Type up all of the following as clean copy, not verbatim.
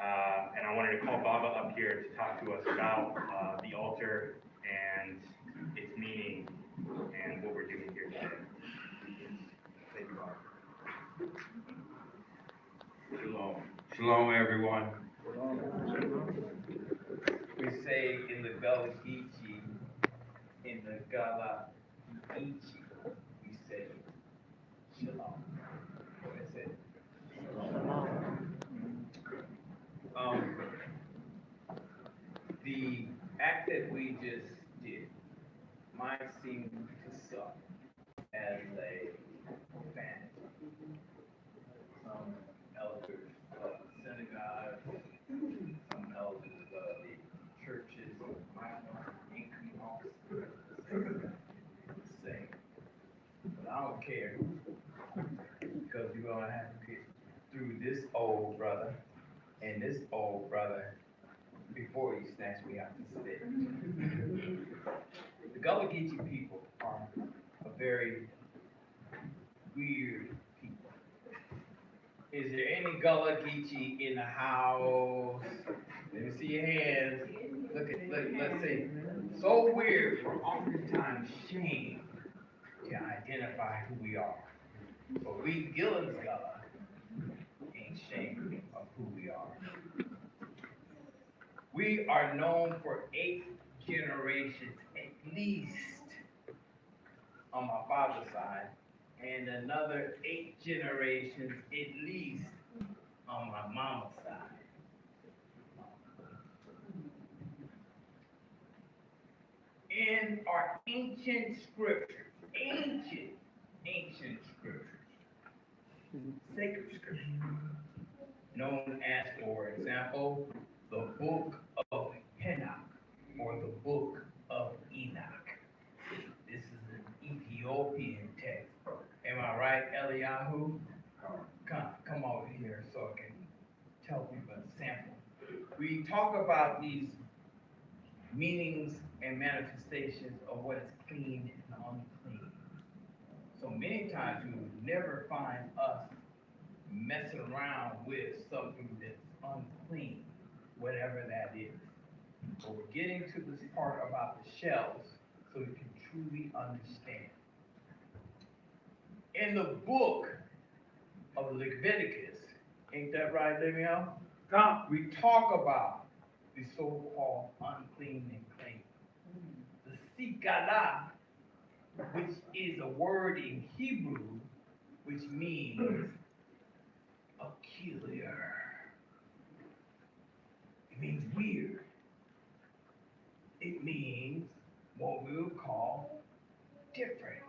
And I wanted to call Baba up here to talk to us about the altar and its meaning and what we're doing here today. Thank you, Baba. Shalom. Shalom, everyone. We say in the Gullah Geechee, in the Gullah Geechee, we say shalom. What is it? The act that we just did might seem to suck as a vanity. Some elders of the synagogue, some elders of the churches might want to increase say, but I don't care because you're gonna have to get through this old brother and this old brother before you snatch me out the stick. The Gullah Geechee people are a very weird people. Is there any Gullah Geechee in the house? Let me see your hands. Let's see. So weird, we're oftentimes shamed to identify who we are. But we Gillen's Gullah ain't ashamed of who we are. We are known for 8 generations at least on my father's side, and another 8 generations at least on my mama's side. In our ancient scriptures, ancient scriptures, sacred scriptures, known as, for example, the book of Enoch or the book of Enoch. This is an Ethiopian text. Am I right, Eliyahu? Come over here so I can tell people a sample. We talk about these meanings and manifestations of what is clean and unclean. So many times you will never find us messing around with something that's unclean, whatever that is. But we're getting to this part about the shells so you can truly understand. In the book of Leviticus, ain't that right, Lemuel? We talk about the so-called unclean and clean. The sikala, which is a word in Hebrew, which means peculiar. It means weird. It means what we would call different.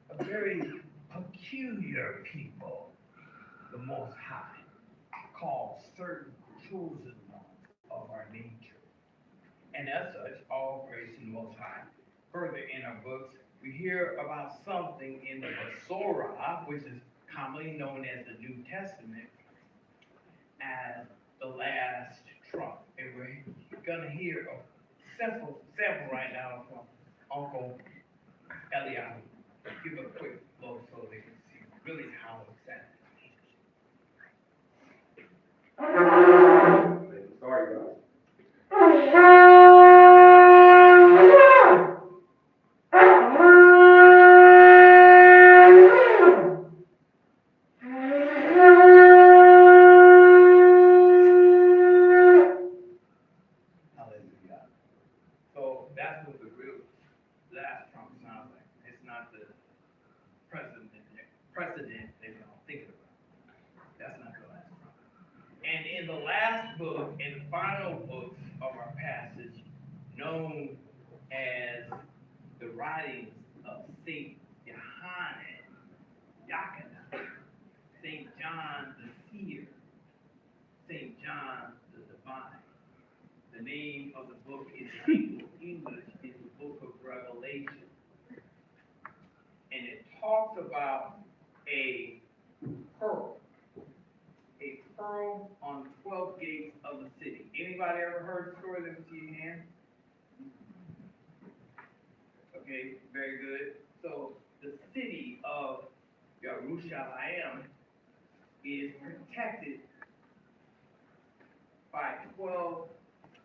A very peculiar people, the Most High, called certain chosen ones of our nature. And as such, all praise to the Most High. Further in our books, we hear about something in the Masorah, which is commonly known as the New Testament, as the last trump. And we're going to hear a sample right now from Uncle Eliyahu. Give a quick look so they can see really how it's at. Sorry, guys. Hallelujah. So that's what the real last trump sounds like. It's not the precedent they're thinking about. That's not the last trump. And in the last book, in the final books of our passage, known as the writings of Saint Yakana, Saint John the Seer, Saint John the Divine. The name of the book in English is the Book of Revelation. And it talks about a pearl on 12 gates of the city. Anybody ever heard the story? Let me see your hand. Okay, very good. So the city of Yerushalayim is protected by 12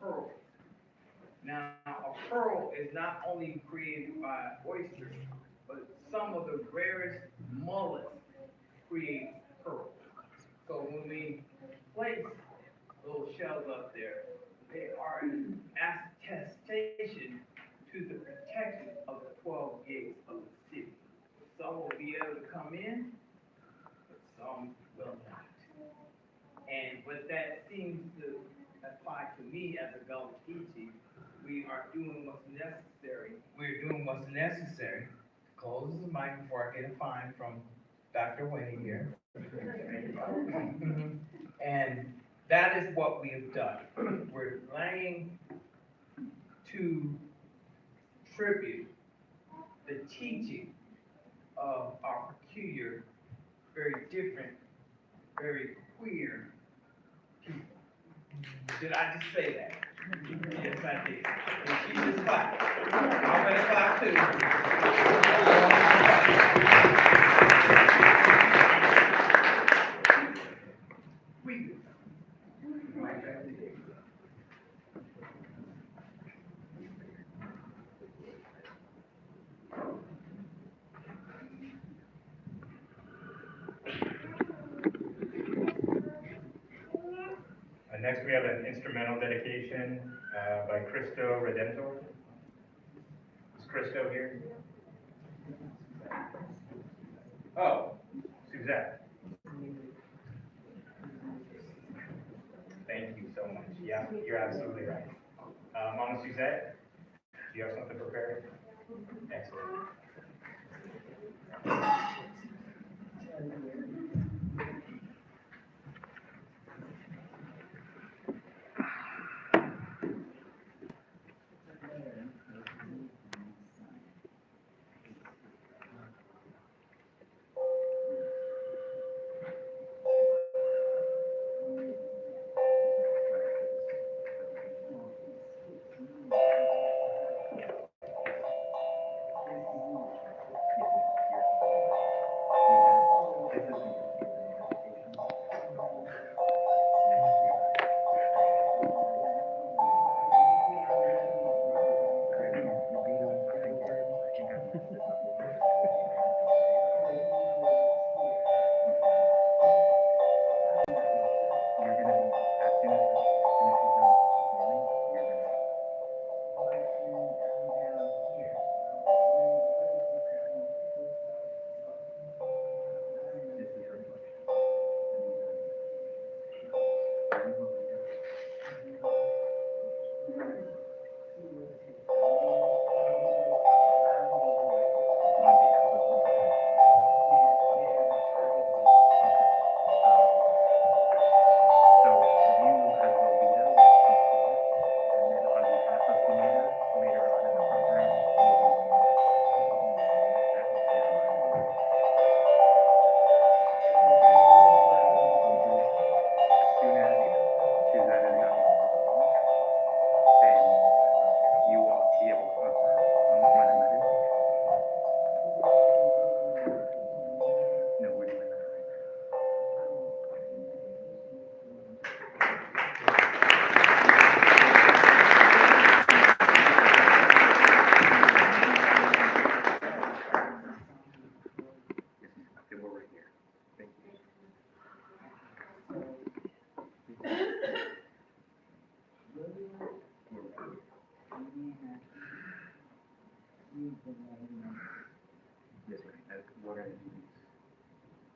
pearls. Now, a pearl is not only created by oysters, but some of the rarest mollusks create pearls. So when we place those shells up there, they are an attestation to the protection of the 12 gates of the city. Some will be able to come in, but some will not. And what that seems to apply to me as a Gullah Geechee, we are doing what's necessary. We're doing what's necessary. Close the mic before I get a fine from Dr. Winnie here. And that is what we have done. We're laying to tribute the teaching of our peculiar, very different, very queer people. Did I just say that? Yes, I did. And she just clapped. I'm gonna clap too. We do. Next, we have an instrumental dedication by Cristo Redentor. Is Cristo here? Oh, Suzette. Thank you so much. Yeah, you're absolutely right. Mama Suzette, do you have something prepared? Excellent.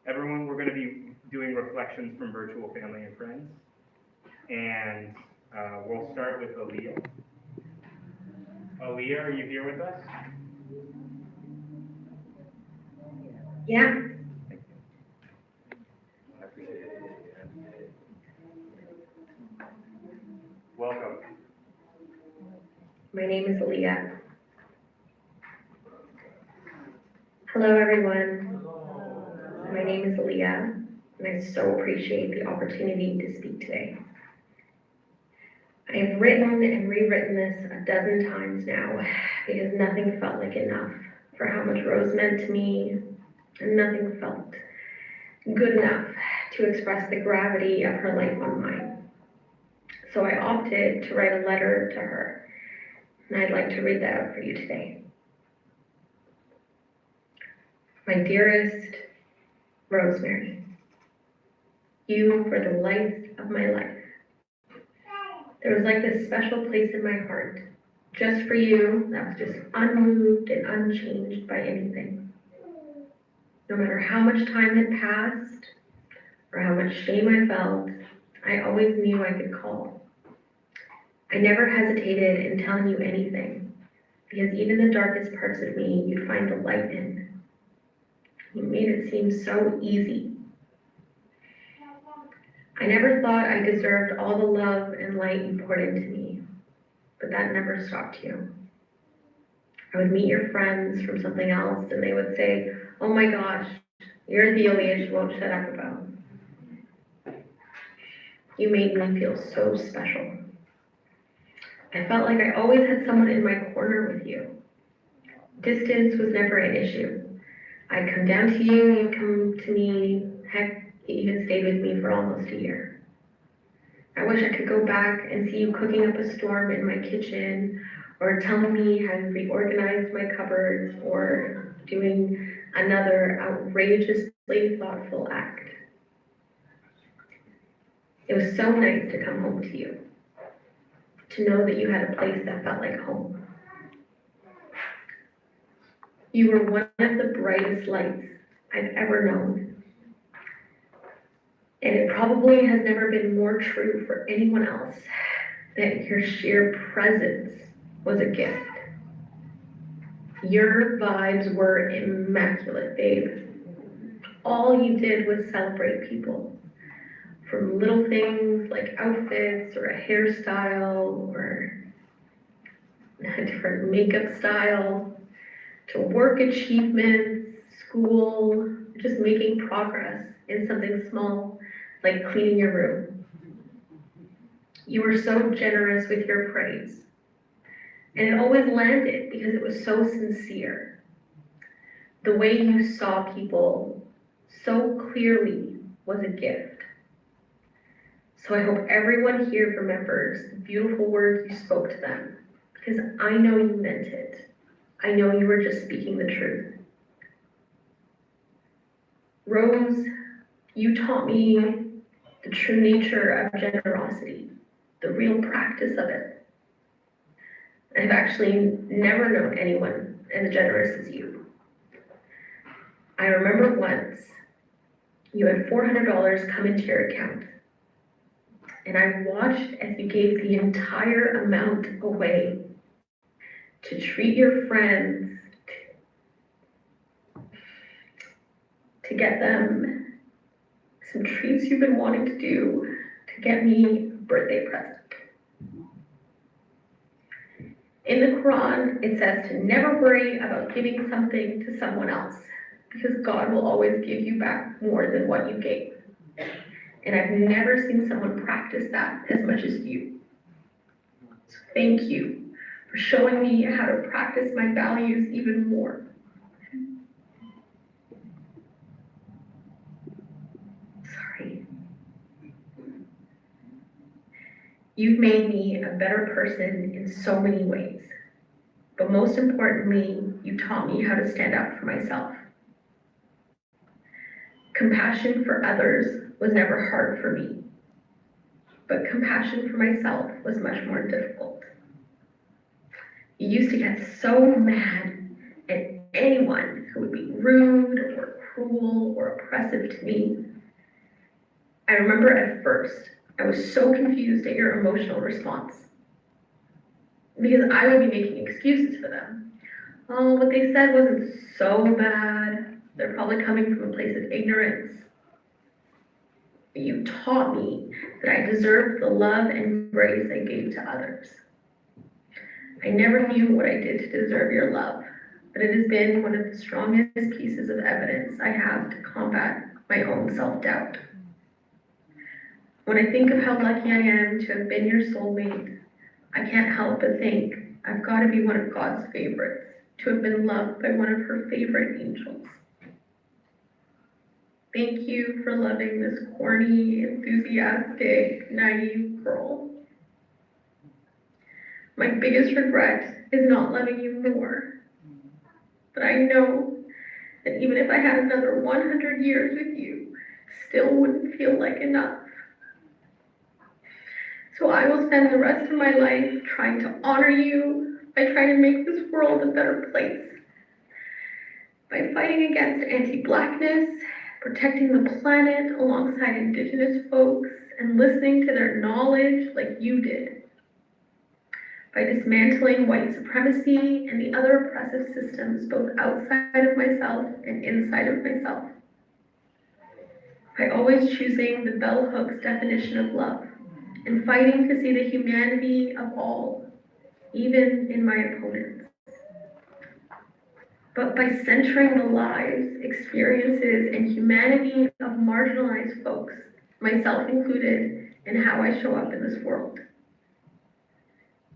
Everyone, we're going to be doing reflections from virtual family and friends. And we'll start with Aaliyah. Aaliyah, are you here with us? Yeah. Thank you. I appreciate it. Welcome. My name is Aaliyah. Hello, everyone. My name is Aaliyah, and I so appreciate the opportunity to speak today. I have written and rewritten this a dozen times now because nothing felt like enough for how much Rose meant to me, and nothing felt good enough to express the gravity of her life on mine. So I opted to write a letter to her, and I'd like to read that out for you today. My dearest Rosemary, you were the light of my life. There was like this special place in my heart, just for you, that was just unmoved and unchanged by anything. No matter how much time had passed, or how much shame I felt, I always knew I could call. I never hesitated in telling you anything, because even the darkest parts of me, you'd find the light in. You made it seem so easy. I never thought I deserved all the love and light you poured into me, but that never stopped you. I would meet your friends from something else, and they would say, "Oh my gosh, you're the Aaliyah she won't shut up about." You made me feel so special. I felt like I always had someone in my corner with you. Distance was never an issue. I'd come down to you, you'd come to me, heck, you even stayed with me for almost a year. I wish I could go back and see you cooking up a storm in my kitchen, or telling me how you reorganized my cupboards, or doing another outrageously thoughtful act. It was so nice to come home to you, to know that you had a place that felt like home. You were one of the brightest lights I've ever known. And it probably has never been more true for anyone else that your sheer presence was a gift. Your vibes were immaculate, babe. All you did was celebrate people. From little things like outfits or a hairstyle or a different makeup style, to work achievements, school, just making progress in something small like cleaning your room. You were so generous with your praise. And it always landed because it was so sincere. The way you saw people so clearly was a gift. So I hope everyone here remembers the beautiful words you spoke to them, because I know you meant it. I know you were just speaking the truth. Rose, you taught me the true nature of generosity, the real practice of it. I've actually never known anyone as generous as you. I remember once you had $400 come into your account, and I watched as you gave the entire amount away to treat your friends, to get them some treats you've been wanting to do, to get me a birthday present. In the Quran, it says to never worry about giving something to someone else, because God will always give you back more than what you gave. And I've never seen someone practice that as much as you. So thank you for showing me how to practice my values even more. Sorry. You've made me a better person in so many ways. But most importantly, you taught me how to stand up for myself. Compassion for others was never hard for me, but compassion for myself was much more difficult. You used to get so mad at anyone who would be rude or cruel or oppressive to me. I remember at first, I was so confused at your emotional response, because I would be making excuses for them. Oh, what they said wasn't so bad. They're probably coming from a place of ignorance. You taught me that I deserved the love and grace I gave to others. I never knew what I did to deserve your love, but it has been one of the strongest pieces of evidence I have to combat my own self-doubt. When I think of how lucky I am to have been your soulmate, I can't help but think I've got to be one of God's favorites, to have been loved by one of her favorite angels. Thank you for loving this corny, enthusiastic, naive girl. My biggest regret is not loving you more. But I know that even if I had another 100 years with you, it still wouldn't feel like enough. So I will spend the rest of my life trying to honor you by trying to make this world a better place. By fighting against anti-Blackness, protecting the planet alongside Indigenous folks, and listening to their knowledge like you did. By dismantling white supremacy and the other oppressive systems both outside of myself and inside of myself. By always choosing the bell hook's definition of love and fighting to see the humanity of all, even in my opponents. But by centering the lives, experiences, and humanity of marginalized folks, myself included, in how I show up in this world.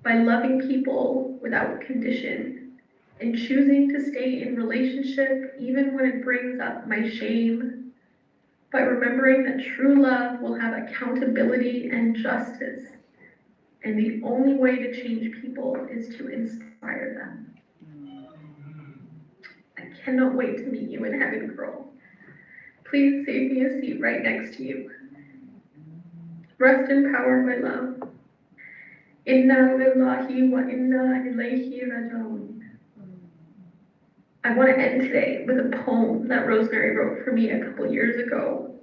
By loving people without condition and choosing to stay in relationship even when it brings up my shame. By remembering that true love will have accountability and justice, and the only way to change people is to inspire them. I cannot wait to meet you in heaven, girl. Please save me a seat right next to you. Rest in power, my love. Inna lillahi wa inna ilayhi raji'un. I want to end today with a poem that Rosemary wrote for me a couple years ago.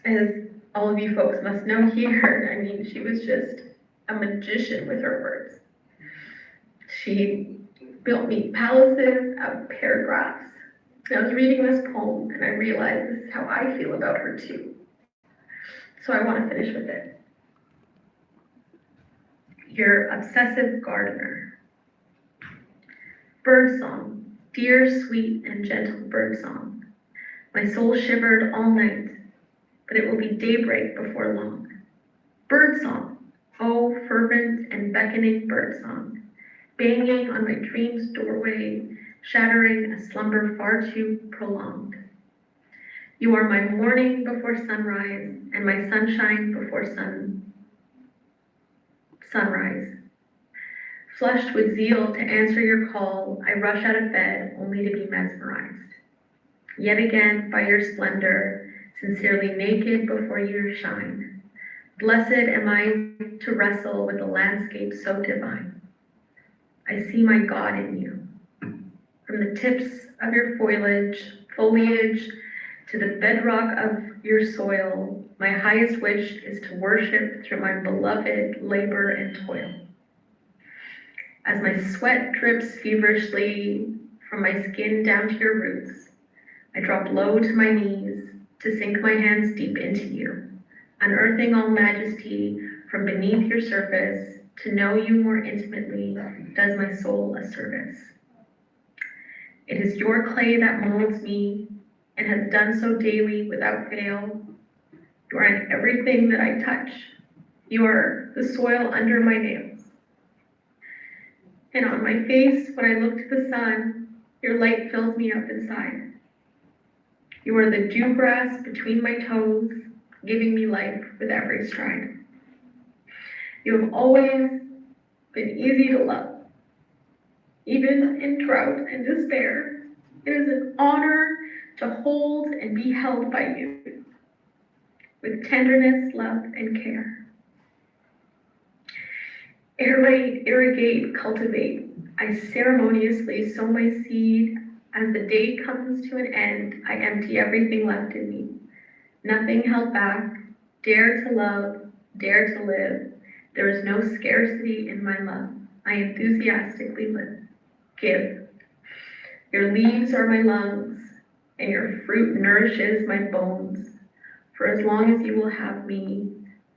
As all of you folks must know here, I mean, she was just a magician with her words. She built me palaces out of paragraphs. And I was reading this poem and I realized this is how I feel about her too. So I want to finish with it. Your obsessive gardener. Birdsong, dear, sweet, and gentle birdsong. My soul shivered all night, but it will be daybreak before long. Birdsong, oh, fervent and beckoning birdsong, banging on my dream's doorway, shattering a slumber far too prolonged. You are my morning before sunrise and my sunshine before sunrise. Flushed with zeal to answer your call, I rush out of bed only to be mesmerized. Yet again, by your splendor, sincerely naked before your shine. Blessed am I to wrestle with a landscape so divine. I see my God in you. From the tips of your foliage to the bedrock of your soil, my highest wish is to worship through my beloved labor and toil. As my sweat drips feverishly from my skin down to your roots, I drop low to my knees to sink my hands deep into you, unearthing all majesty from beneath your surface. To know you more intimately does my soul a service. It is your clay that molds me and has done so daily without fail. You are in everything that I touch. You are the soil under my nails. And on my face, when I look to the sun, your light fills me up inside. You are the dew grass between my toes, giving me life with every stride. You have always been easy to love. Even in drought and despair, it is an honor to hold and be held by you with tenderness, love, and care. Aerate, irrigate, cultivate. I ceremoniously sow my seed. As the day comes to an end, I empty everything left in me. Nothing held back. Dare to love, dare to live. There is no scarcity in my love. I enthusiastically live. Give. Your leaves are my lungs, and your fruit nourishes my bones. For as long as you will have me,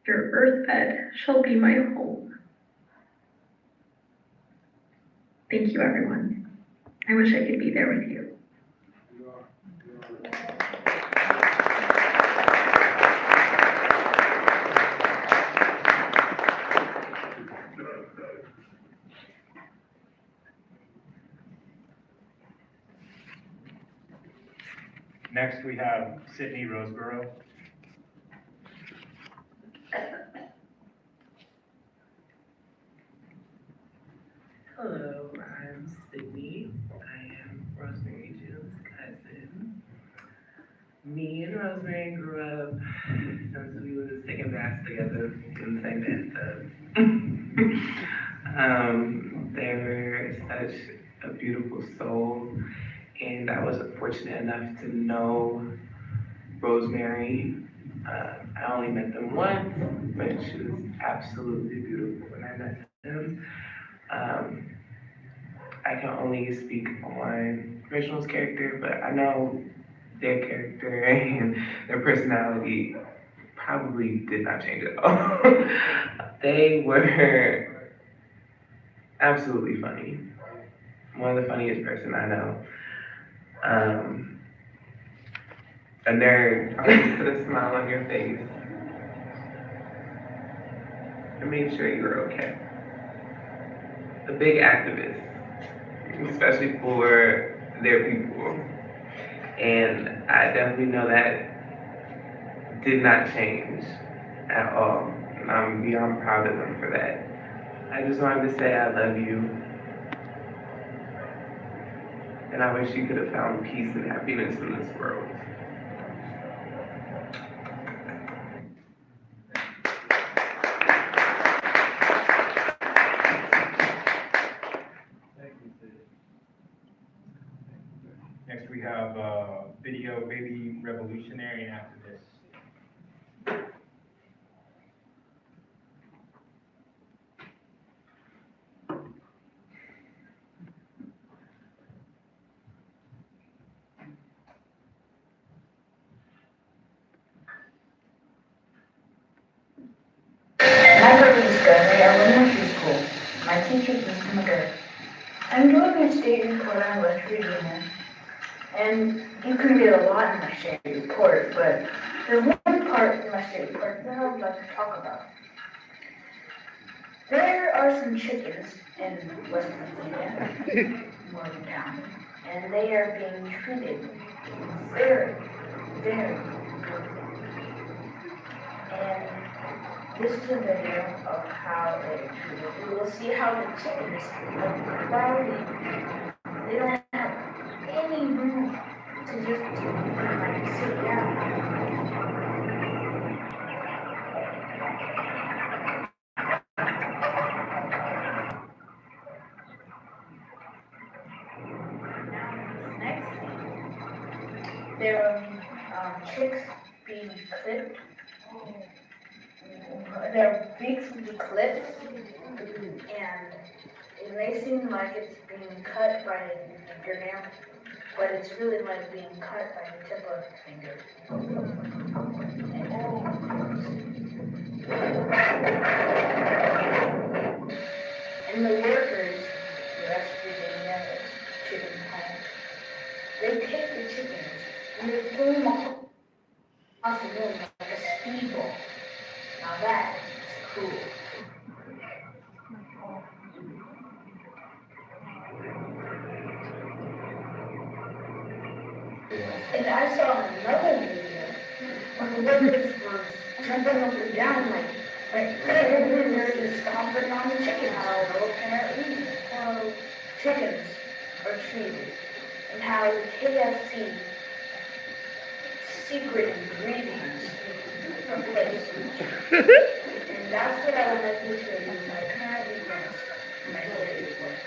your earthbed shall be my home. Thank you, everyone. I wish I could be there with you. Next, we have Sydney Roseborough. I'm Sydney. I am Rosemary June's cousin. Me and Rosemary grew up since we was taking baths together in the same bathtub. They were such a beautiful soul, and I was fortunate enough to know Rosemary. I only met them once, but she was absolutely beautiful when I met them. Um, I can only speak on Reginald's character, but I know their character and their personality probably did not change at all. They were absolutely funny. One of the funniest person I know. A nerd always put a smile on your face and made sure you were okay. A big activist, especially for their people. And I definitely know that did not change at all. And I'm beyond proud of them for that. I just wanted to say I love you. And I wish you could have found peace and happiness in this world. Next, we have video baby revolutionary and activist. My name is Gary Elementary School. My teacher is Mr. McGurk. I'm doing a state report on West Virginia, and you can get a lot in my state report, but there's one part in my state report that I would like to talk about. There are some chickens in West Virginia, Morgantown, and they are being treated very, very poorly. And this is a video of how they are treated. You will see how the chickens are crowding. They don't have any room to just like sit down. Next, there are chicks being clipped. Their beaks will be clipped, and it may seem like it's being cut by a fingernail, but it's really like being cut by the tip of the finger. And the workers, the West Virginia chicken home, they take the chickens and they throw them off the room like a speedball. Now that is cool. And I saw another video when the workers were jumping up and down like they're just stomping on the chicken. How apparently chickens are treated, and how the KFC secret ingredients are placed. And that's what I would like you to show you my current events in my daily report.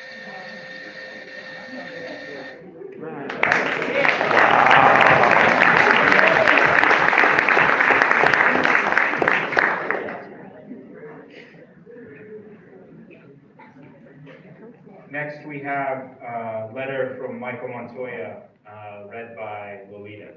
Next, we have a letter from Michael Montoya, read by Lolita.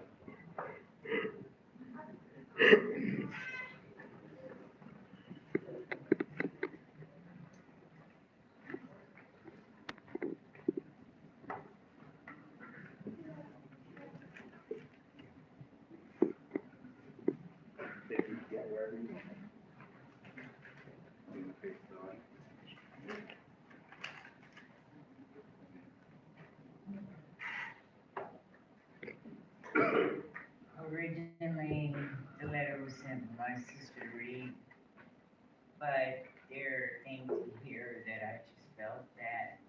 Originally, the letter was sent to my sister to read, but there are things in here that I just felt that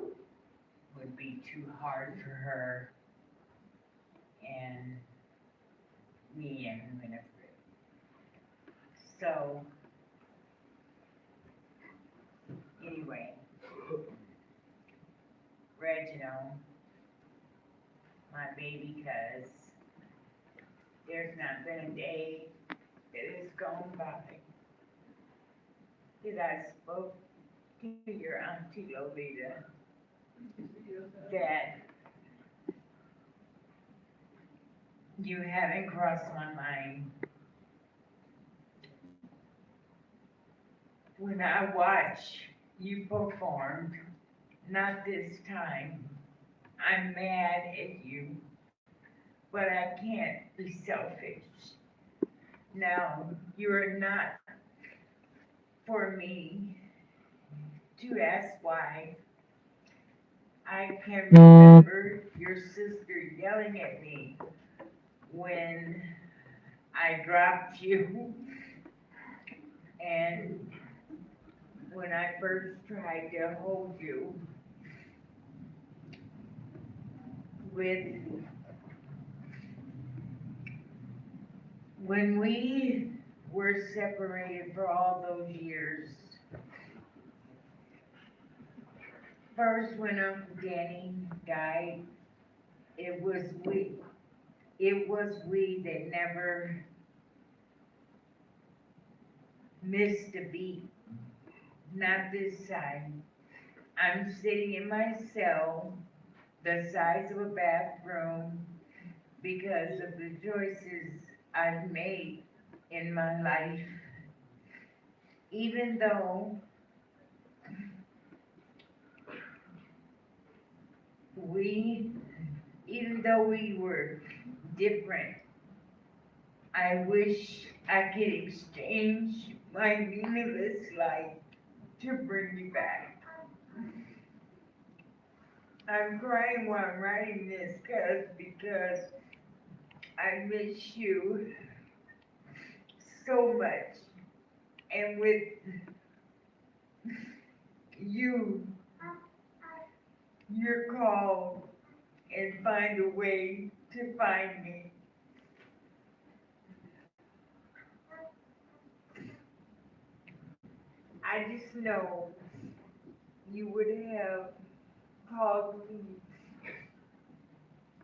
would too hard for her and me and Winifred. So, anyway, Reginald, my baby cuz, there's not been a day that has gone by that I spoke to your auntie Lolita that you haven't crossed my mind. When I watch you perform, not this time, I'm mad at you, but I can't be selfish. Now, you're not for me to ask why. I can remember your sister yelling at me when I dropped you and when I first tried to hold you when we were separated for all those years. First, when Uncle Danny died, it was we that never missed a beat. Not this time. I'm sitting in my cell, the size of a bathroom, because of the choices I've made in my life. Even though we were different, I wish I could exchange my meaningless life to bring you back. I'm crying while I'm writing this because I miss you so much. And with you, you're called and find a way to find me. I just know you would have called me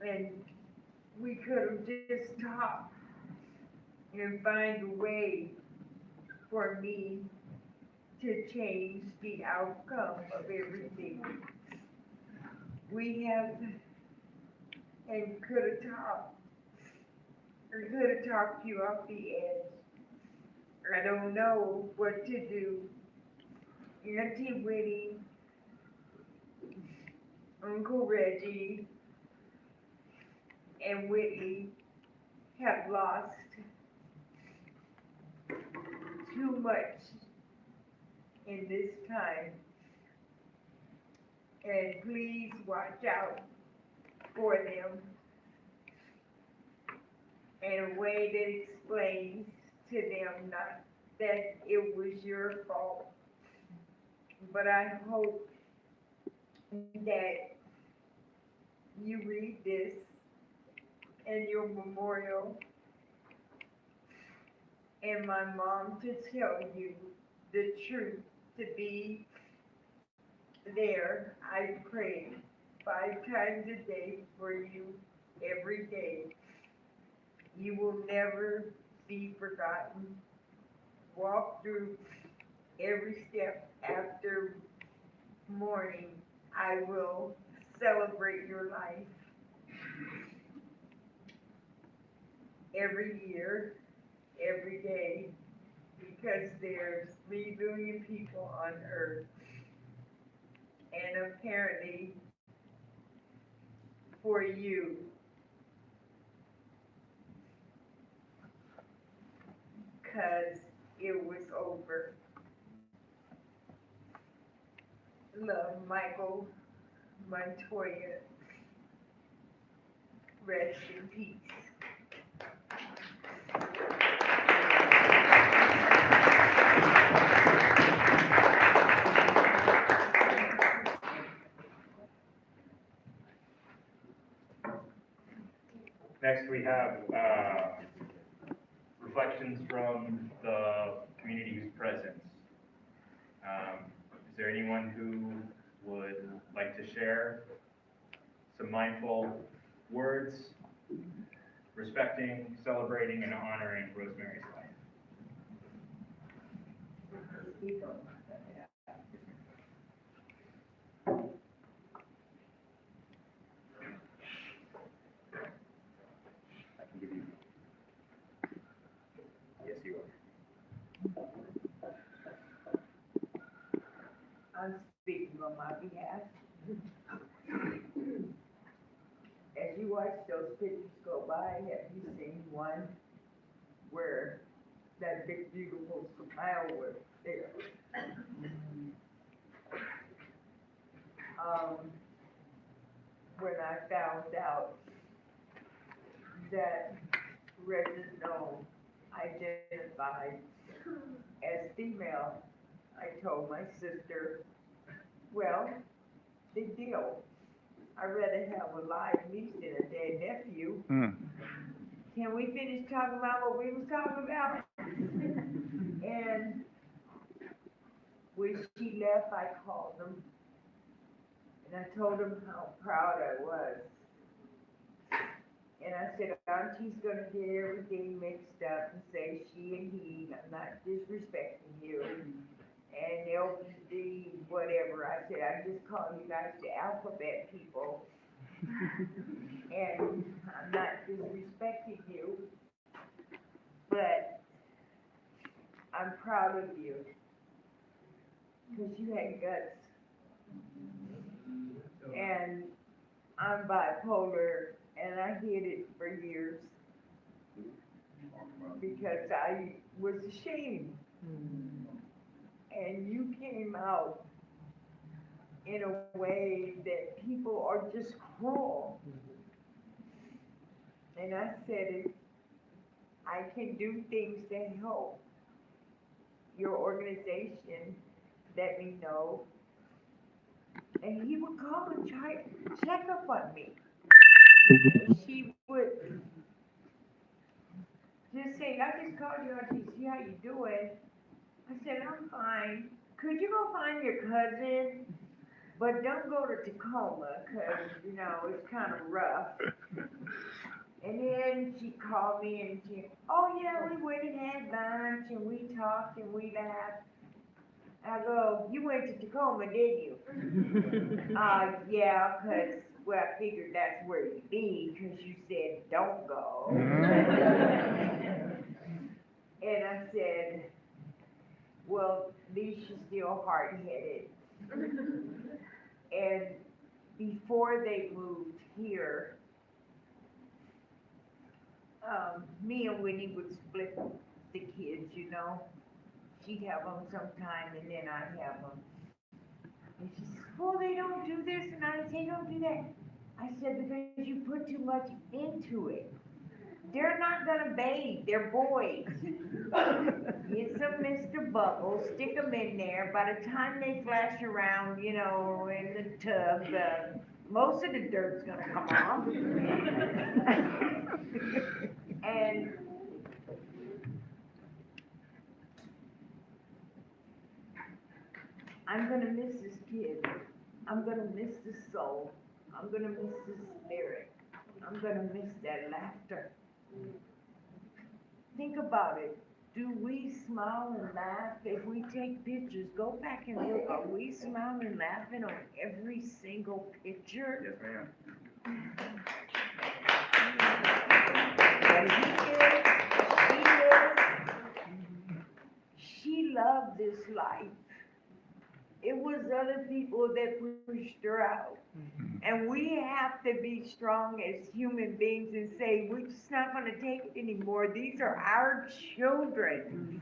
and we could have just talked and find a way for me to change the outcome of everything. We have and could have talked you off the edge. I don't know what to do. Auntie Winnie, Uncle Reggie, and Whitley have lost too much in this time. And please watch out for them in a way that explains to them not that it was your fault. But I hope that you read this in your memorial and my mom to tell you the truth, to be there. I pray 5 times a day for you every day. You will never be forgotten. Walk through every step after morning. I will celebrate your life every year, every day, because there's 3 billion people on earth. And apparently, for you, because it was over. Love, Michael Montoya. Rest in peace. Next, we have reflections from the community who's present. Is there anyone who would like to share some mindful words respecting, celebrating, and honoring Rosemary's life? I can give you. Yes, you are. I'm speaking on my behalf. As you watch those pictures go by, have you seen one where that big beautiful smile was there? When I found out that Reginald identified as female, I told my sister, well, big deal. I'd rather have a live niece than a dead nephew. Can we finish talking about what we was talking about? And when she left, I called them. And I told them how proud I was. And I said, Auntie's gonna get everything mixed up and say she and he, I'm not disrespecting you. And LBD, whatever. I said, I just call you guys the alphabet people. And I'm not disrespecting you, but I'm proud of you. Because you had guts. And I'm bipolar, and I hid it for years because I was ashamed. And you came out in a way that people are just cruel. And I said, if I can do things to help your organization, let me know. And he would call and try to check up on me. She would just say, I just called you out to see how you doing. I said, I'm fine. Could you go find your cousin? But don't go to Tacoma, because, you know, it's kind of rough. And then she called me and she, oh yeah, we went and had lunch and we talked and we laughed. I go, you went to Tacoma, didn't you? Yeah, because, well, I figured that's where you'd be, because you said, don't go. And I said, well, at least she's still hard-headed. And before they moved here, me and Winnie would split the kids, you know. She'd have them sometime, and then I'd have them. And she said, well, they don't do this, and I say, don't do that. I said, because you put too much into it. They're not gonna bathe, they're boys. Get some Mr. Bubbles, stick them in there. By the time they flash around, you know, in the tub, most of the dirt's gonna come off. And I'm gonna miss this kid. I'm gonna miss the soul. I'm gonna miss the spirit. I'm gonna miss that laughter. Think about it. Do we smile and laugh if we take pictures? Go back and look. Are we smiling and laughing on every single picture? Yes, ma'am. But she loved this life. It was other people that pushed her out. And we have to be strong as human beings and say, we're just not gonna take it anymore. These are our children.